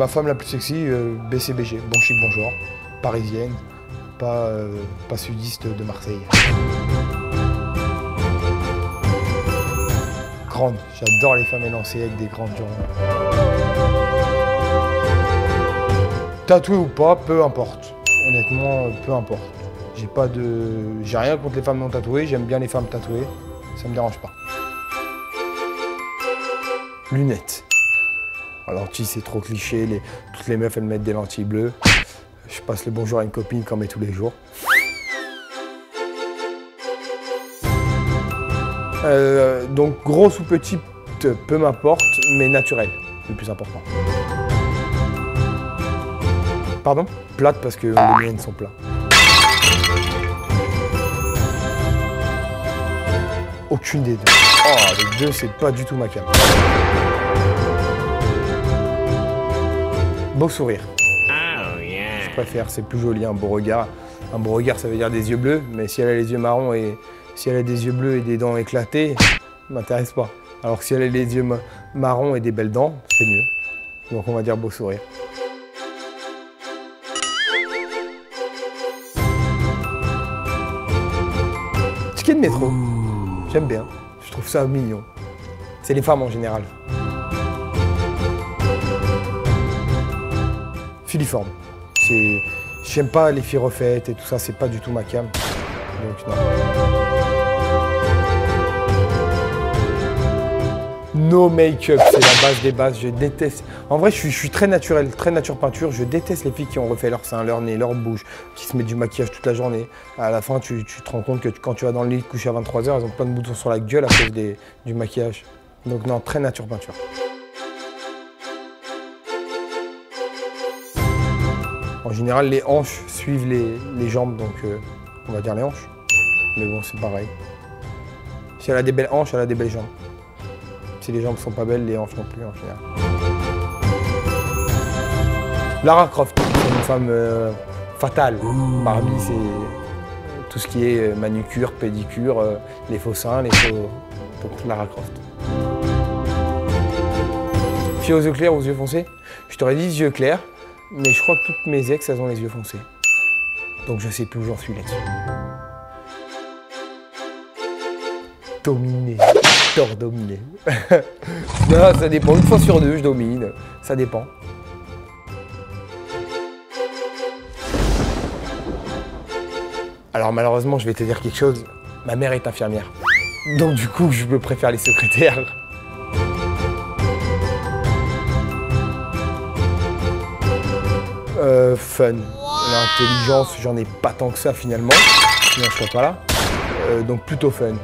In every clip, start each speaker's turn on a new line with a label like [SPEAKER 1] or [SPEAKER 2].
[SPEAKER 1] Ma femme la plus sexy, BCBG, bon chic, bon genre, parisienne, pas sudiste de Marseille. Grande, j'adore les femmes élancées avec des grandes jambes. Tatouée ou pas, peu importe. Honnêtement, peu importe. J'ai rien contre les femmes non tatouées, j'aime bien les femmes tatouées, ça me dérange pas. Lunettes. Lentilles, c'est trop cliché, toutes les meufs elles mettent des lentilles bleues. Je passe le bonjour à une copine qui en met tous les jours. Donc grosse ou petite, peu m'importe, mais naturel, le plus important. Pardon? Plate parce que les miennes sont plats. Aucune des deux. Oh, les deux, c'est pas du tout ma cam. Beau sourire.
[SPEAKER 2] Oh, yeah.
[SPEAKER 1] Je préfère, c'est plus joli, un beau regard. Un beau regard, ça veut dire des yeux bleus, mais si elle a les yeux marrons et si elle a des yeux bleus et des dents éclatées, ça m'intéresse pas. Alors que si elle a les yeux marrons et des belles dents, c'est mieux. Donc on va dire beau sourire. Ticket de métro, j'aime bien, je trouve ça mignon. C'est les femmes en général. Filiforme. J'aime pas les filles refaites et tout ça, c'est pas du tout ma cam. Donc non. No make-up, c'est la base des bases, je déteste. En vrai, je suis très naturel, très nature peinture. Je déteste les filles qui ont refait leur sein, leur nez, leur bouche, qui se mettent du maquillage toute la journée. À la fin, tu te rends compte que quand tu vas dans le lit coucher à 23 h, elles ont plein de boutons sur la gueule à cause du maquillage. Donc non, très nature peinture. En général, les hanches suivent les jambes, donc on va dire les hanches. Mais bon, c'est pareil. Si elle a des belles hanches, elle a des belles jambes. Si les jambes sont pas belles, les hanches non plus en général. Lara Croft, c'est une femme fatale. Barbie, c'est tout ce qui est manucure, pédicure, les faux seins, les faux... Donc Lara Croft. Fille aux yeux clairs, aux yeux foncés? Je t'aurais dit yeux clairs, mais je crois que toutes mes ex, elles ont les yeux foncés. Donc je sais plus où j'en suis là-dessus. Dominer. J'adore dominer. Non, ça dépend. Une fois sur deux, je domine. Ça dépend. Alors malheureusement, je vais te dire quelque chose. Ma mère est infirmière. Donc du coup, je préfère les secrétaires. Fun. L'intelligence, j'en ai pas tant que ça finalement. Sinon, je serais pas là. Donc plutôt fun.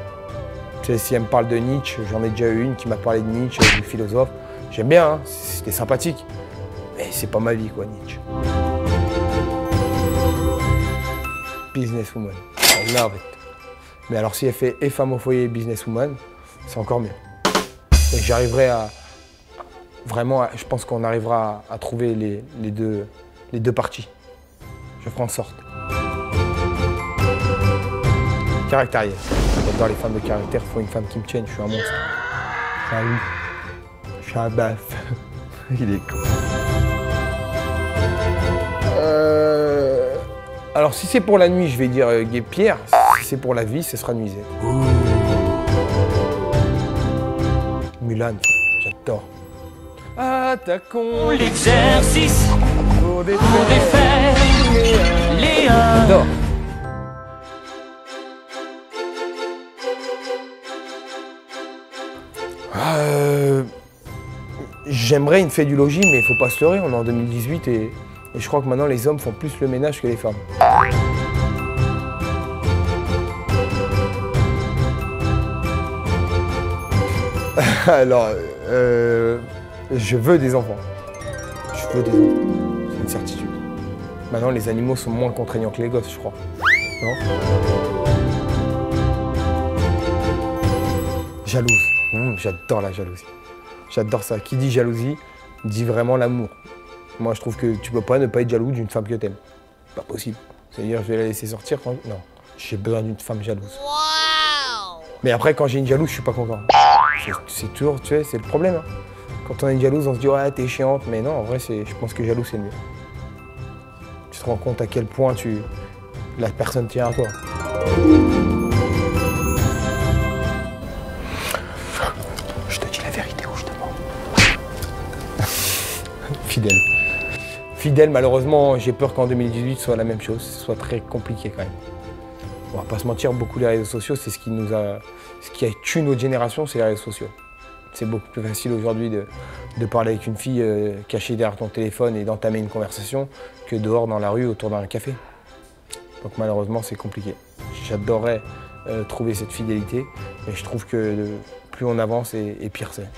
[SPEAKER 1] Si elle me parle de Nietzsche, j'en ai déjà eu une qui m'a parlé de Nietzsche, du philosophe. J'aime bien, hein, c'était sympathique. Mais c'est pas ma vie, quoi, Nietzsche. Businesswoman, I love it. Mais alors si elle fait et femme au foyer et businesswoman, c'est encore mieux. Et j'arriverai à... Vraiment, je pense qu'on arrivera à trouver les deux parties. Je ferai en sorte. Caractériel. J'adore les femmes de caractère, il faut une femme qui me tienne, je suis un monstre. Je suis un loup. Je suis un baf. Il est con. Alors si c'est pour la nuit, je vais dire Guépierre. Si c'est pour la vie, ce sera Nuisette. Mulan, j'adore. Attaquons
[SPEAKER 2] l'exercice pour défaire les
[SPEAKER 1] J'adore. J'aimerais une fée du logis, mais il faut pas se leurrer, on est en 2018 et je crois que maintenant les hommes font plus le ménage que les femmes. Alors, je veux des enfants. Je veux des enfants, c'est une certitude. Maintenant, les animaux sont moins contraignants que les gosses, je crois. Non? Jalouse. J'adore la jalousie. J'adore ça. Qui dit jalousie, dit vraiment l'amour. Moi, je trouve que tu peux pas ne pas être jaloux d'une femme que t'aimes. Pas possible. C'est-à-dire, je vais la laisser sortir quand... Non, j'ai besoin d'une femme jalouse. Wow. Mais après, quand j'ai une jalouse, je suis pas content. C'est toujours, tu sais, c'est le problème. Hein. Quand on est jalouse, on se dit ouais t'es chiante, mais non, en vrai je pense que jaloux c'est mieux. Tu te rends compte à quel point la personne tient à toi. Je te dis la vérité ou je te mens. Fidèle. Fidèle, malheureusement, j'ai peur qu'en 2018 soit la même chose, ce soit très compliqué quand même. On va pas se mentir, beaucoup les réseaux sociaux, c'est ce qui a tué notre génération, c'est les réseaux sociaux. C'est beaucoup plus facile aujourd'hui de parler avec une fille cachée derrière ton téléphone et d'entamer une conversation que dehors dans la rue autour d'un café. Donc malheureusement, c'est compliqué. J'adorerais trouver cette fidélité, mais je trouve que plus on avance et pire c'est.